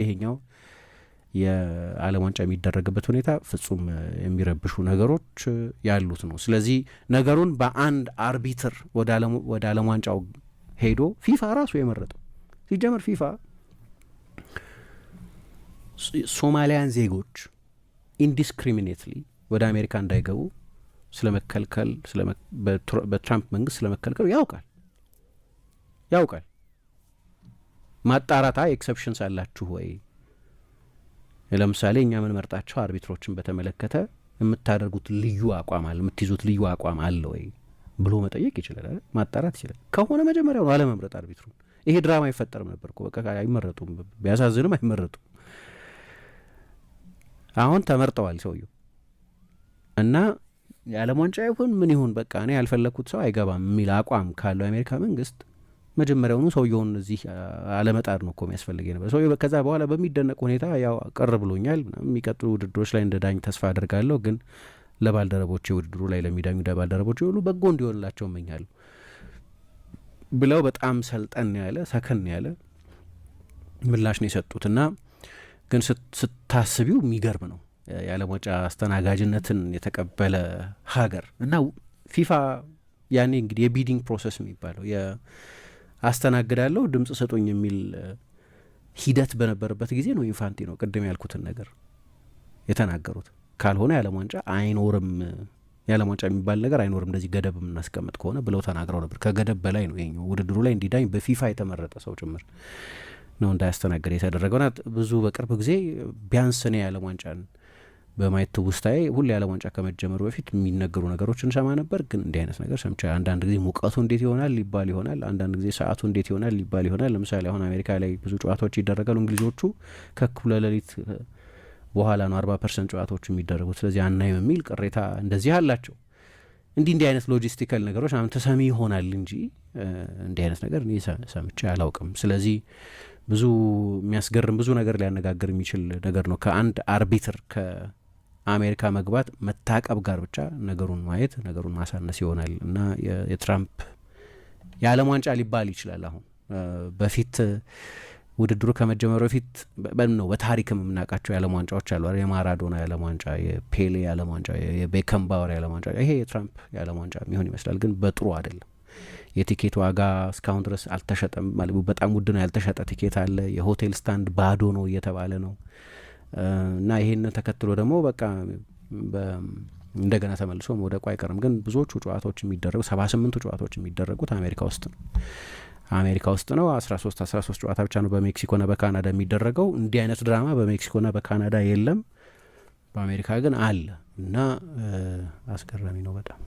ይሄኛው የዓለም ዋንጫ የሚደረግበት ሁኔታ ፍጹም የሚረብሹ ነገሮች ያሉት ነው። ስለዚህ ነገሩን በአንድ አርቢትር ወደ ዓለም ዋንጫው ሄዶ ፊፋ ራሱ የመረጠው ሲጀመር ፊፋ ሶማሊያን ዜጎች ኢንዲስክሪሚኔትሊ ወደ አሜሪካ እንዳይገቡ ስለመከልከል በትራምፕ መንግስት ስለመከልከሉ ያውቃል። ማጣራታ ኤክሰፕሽንስ አላችሁ ወይ? ለምሳሌ እኛ ምን መርጣቸው አርቢትሮችን በተመለከተ የምታደርጉት ልዩ አቋም አለ፣ የምትይዙት ልዩ አቋም አለ ወይ ብሎ መጠየቅ ይችላል አይደል? ማጣራት ይችላል። ከሆነ መጀመሪያው ነው አለመምረጥ አርቢትሩን። ይሄ ድራማ አይፈጠርም ነበር እኮ በቃ አይመረጡም፣ ቢያሳዝንም አይመረጡም። አሁን ተመርጠዋል ሰውየው እና የዓለም ዋንጫ ይሁን ምን ይሁን በቃ እኔ ያልፈለግኩት ሰው አይገባም የሚል አቋም ካለው የአሜሪካ መንግስት መጀመሪያውኑ ሰውየውን እዚህ አለመጣድ ነው እኮ የሚያስፈልግ ነበር። ሰውየው ከዛ በኋላ በሚደነቅ ሁኔታ ያው ቅር ብሎኛል፣ የሚቀጥሉ ውድድሮች ላይ እንደ ዳኝ ተስፋ አድርጋለሁ፣ ግን ለባልደረቦቼ ውድድሩ ላይ ለሚዳኙ ባልደረቦቼ ሁሉ በጎ እንዲሆንላቸው እመኛለሁ ብለው በጣም ሰልጠን ያለ ሰከን ያለ ምላሽ ነው የሰጡት። እና ግን ስታስቢው የሚገርም ነው የዓለም ዋንጫ አስተናጋጅነትን የተቀበለ ሀገር እና ፊፋ ያኔ እንግዲህ የቢዲንግ ፕሮሰስ የሚባለው አስተናግዳለሁ ድምጽ ሰጡኝ የሚል ሂደት በነበረበት ጊዜ ነው ኢንፋንቲኖ ቅድም ያልኩትን ነገር የተናገሩት። ካልሆነ የዓለም ዋንጫ አይኖርም፣ የዓለም ዋንጫ የሚባል ነገር አይኖርም እንደዚህ ገደብ የምናስቀምጥ ከሆነ ብለው ተናግረው ነበር። ከገደብ በላይ ነው ይሄኛው ውድድሩ ላይ እንዲዳኝ በፊፋ የተመረጠ ሰው ጭምር ነው እንዳያስተናግድ የተደረገውና ብዙ በቅርብ ጊዜ ቢያንስ እኔ የዓለም ዋንጫን በማየት ትውስታዬ ሁሌ የዓለም ዋንጫ ከመጀመሩ በፊት የሚነገሩ ነገሮች እንሰማ ነበር። ግን እንዲህ አይነት ነገር ሰምቼ አንዳንድ ጊዜ ሙቀቱ እንዴት ይሆናል ሊባል ይሆናል፣ አንዳንድ ጊዜ ሰዓቱ እንዴት ይሆናል ሊባል ይሆናል። ለምሳሌ አሁን አሜሪካ ላይ ብዙ ጨዋታዎች ይደረጋሉ። እንግሊዞቹ ከእኩለ ሌሊት በኋላ ነው 40% ጨዋታዎች የሚደረጉት፣ ስለዚህ አናይም የሚል ቅሬታ እንደዚህ አላቸው። እንዲህ አይነት ሎጂስቲካል ነገሮች አሁን ተሰሚ ይሆናል እንጂ እንዲህ አይነት ነገር እኔ ሰምቼ አላውቅም። ስለዚህ ብዙ የሚያስገርም ብዙ ነገር ሊያነጋግር የሚችል ነገር ነው። ከአንድ አርቢትር ከአሜሪካ መግባት መታቀብ ጋር ብቻ ነገሩን ማየት ነገሩን ማሳነስ ይሆናል እና የትራምፕ የዓለም ዋንጫ ሊባል ይችላል። አሁን በፊት ውድድሩ ከመጀመሩ በፊት ነው በታሪክም የምናውቃቸው የዓለም ዋንጫዎች አሉ። የማራዶና የዓለም ዋንጫ፣ የፔሌ የዓለም ዋንጫ፣ የቤከንባወር የዓለም ዋንጫ። ይሄ የትራምፕ የዓለም ዋንጫ የሚሆን ይመስላል፣ ግን በጥሩ አይደለም። የቲኬት ዋጋ እስካሁን ድረስ አልተሸጠም። ማለት በጣም ውድ ነው። ያልተሸጠ ቲኬት አለ። የሆቴል ስታንድ ባዶ ነው እየተባለ ነው እና ይሄን ተከትሎ ደግሞ በቃ እንደገና ተመልሶ መውደቁ አይቀርም። ግን ብዙዎቹ ጨዋታዎች የሚደረጉ 78ቱ ጨዋታዎች የሚደረጉት አሜሪካ ውስጥ ነው። 13 ጨዋታ ብቻ ነው በሜክሲኮና በካናዳ የሚደረገው። እንዲህ አይነት ድራማ በሜክሲኮና በካናዳ የለም፣ በአሜሪካ ግን አለ እና አስገራሚ ነው በጣም።